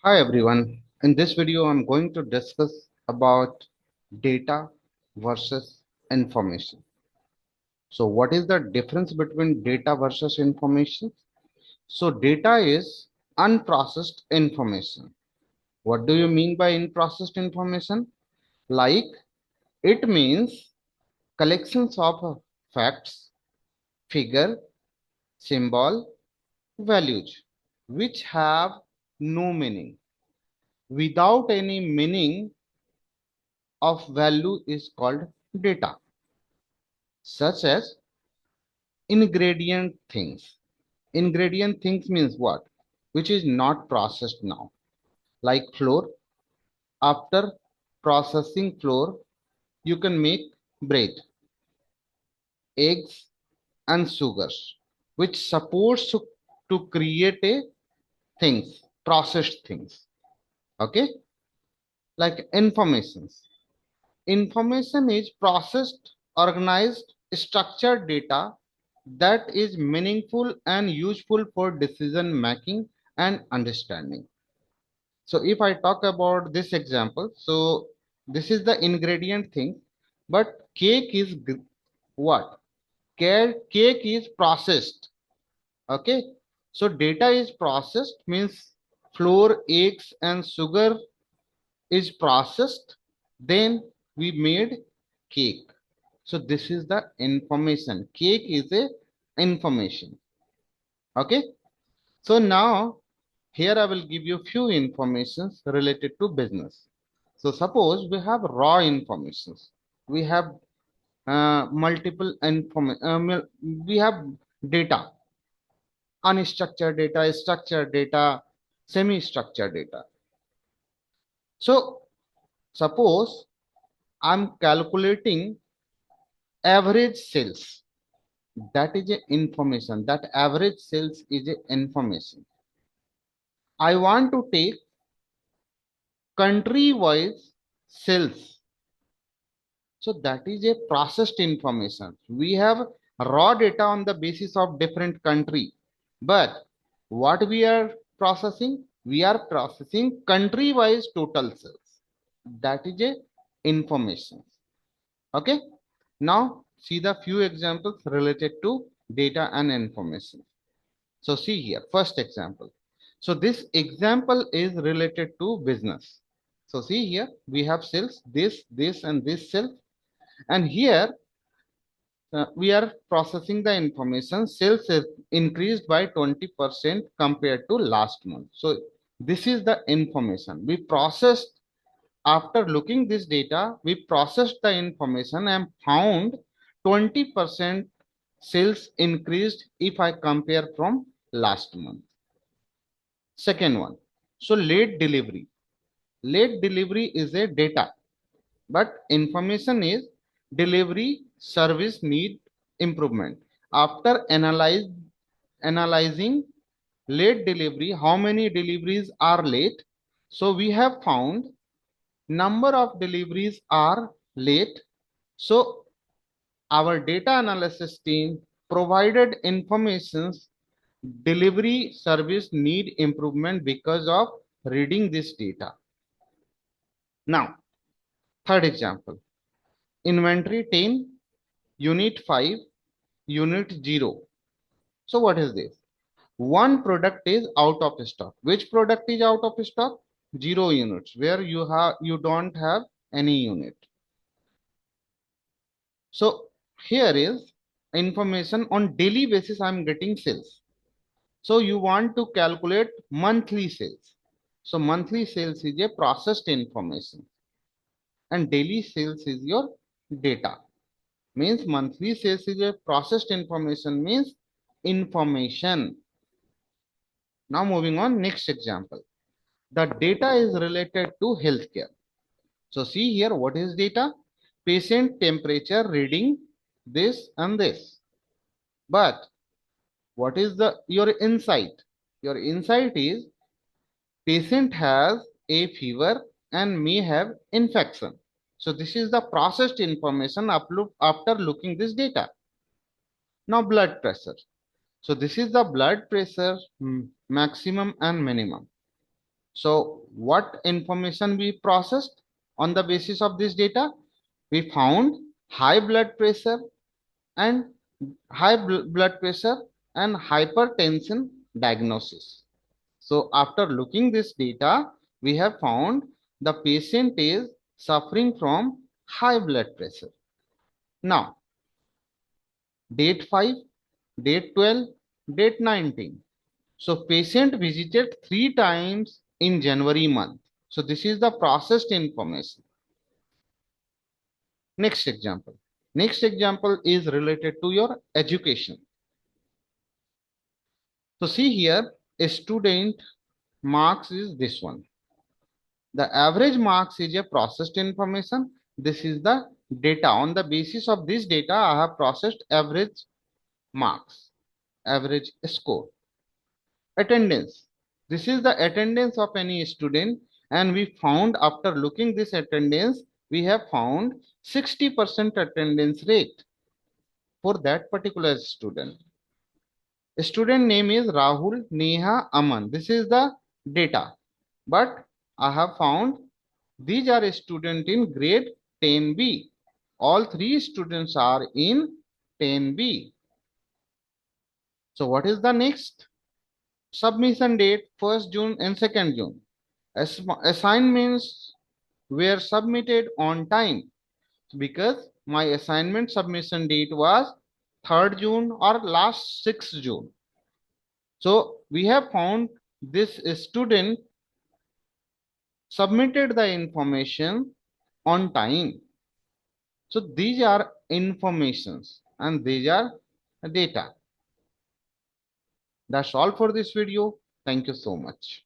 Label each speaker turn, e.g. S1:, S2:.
S1: Hi everyone. In this video, I'm going to discuss about data versus information. So what is the difference between data versus information? So data is unprocessed information. What do you mean by unprocessed information? Like it means collections of facts, figure, symbol, values, which have no meaning. Without any meaning, of value is called data, such as ingredient things. Ingredient things means what? Which is not processed now, like flour. After processing flour, you can make bread, eggs, and sugars, which supposed to create a things, processed things. Okay, like informations. Information is processed, organized, structured data that is meaningful and useful for decision making and understanding. So if I talk about this example, so this is the ingredient thing, but cake is what? Cake is processed. Okay. So data is processed means flour, eggs, and sugar is processed, then we made cake. So this is the information. Cake is a information. Okay. So now here I will give you few informations related to business. So suppose we have raw informations. We have multiple information. We have data, unstructured data, structured data, semi-structured data. So suppose I'm calculating average sales. That is a information. That average sales is a information. I want to take country wise sales. So that is a processed information. We have raw data on the basis of different country. But what we are processing? We are processing country wise total sales. That is a information. Okay. Now see the few examples related to data and information. So see here, first example. So this example is related to business. So see here, we have sales, this, and this sales. And here we are processing the information. Sales is increased by 20% compared to last month. So this is the information. We processed, after looking this data, we processed the information and found 20% sales increased if I compare from last month. Second one. So late delivery. Late delivery is a data, but information is delivery service need improvement. After analyzing late delivery, how many deliveries are late? So we have found number of deliveries are late. So our data analysis team provided informations delivery service need improvement because of reading this data. Now, third example, inventory 10, unit 5, unit 0. So what is this? One product is out of stock. Which product is out of stock? 0 units, where you don't have any unit. So here is information on daily basis I'm getting sales. So you want to calculate monthly sales. So monthly sales is a processed information and daily sales is your data. Means monthly sales is a processed information means information. Now moving on, next example. The data is related to healthcare. So see here, what is data? Patient temperature reading this and this. But what is your insight? Your insight is patient has a fever and may have infection. So this is the processed information after looking this data. Now blood pressure. So this is the blood pressure maximum and minimum. So what information we processed on the basis of this data? We found high blood pressure and blood pressure and hypertension diagnosis. So after looking this data, we have found the patient is suffering from high blood pressure. Now, date 5, date 12, date 19. So patient visited 3 times in January month. So this is the processed information. Next example. Next example is related to your education. So see here, a student marks is this one. The average marks is a processed information. This is the data. On the basis of this data, I have processed average marks, average score. Attendance. This is the attendance of any student, and we found after looking this attendance, we have found 60% attendance rate for that particular student. Student name is Rahul, Neha, Aman. This is the data. But I have found these are students in grade 10B. All three students are in 10B. So what is the next? Submission date 1st June and 2nd June. Assignments were submitted on time because my assignment submission date was 3rd June or last 6th June. So we have found this student submitted the information on time. So these are informations and these are data. That's all for this video. Thank you so much.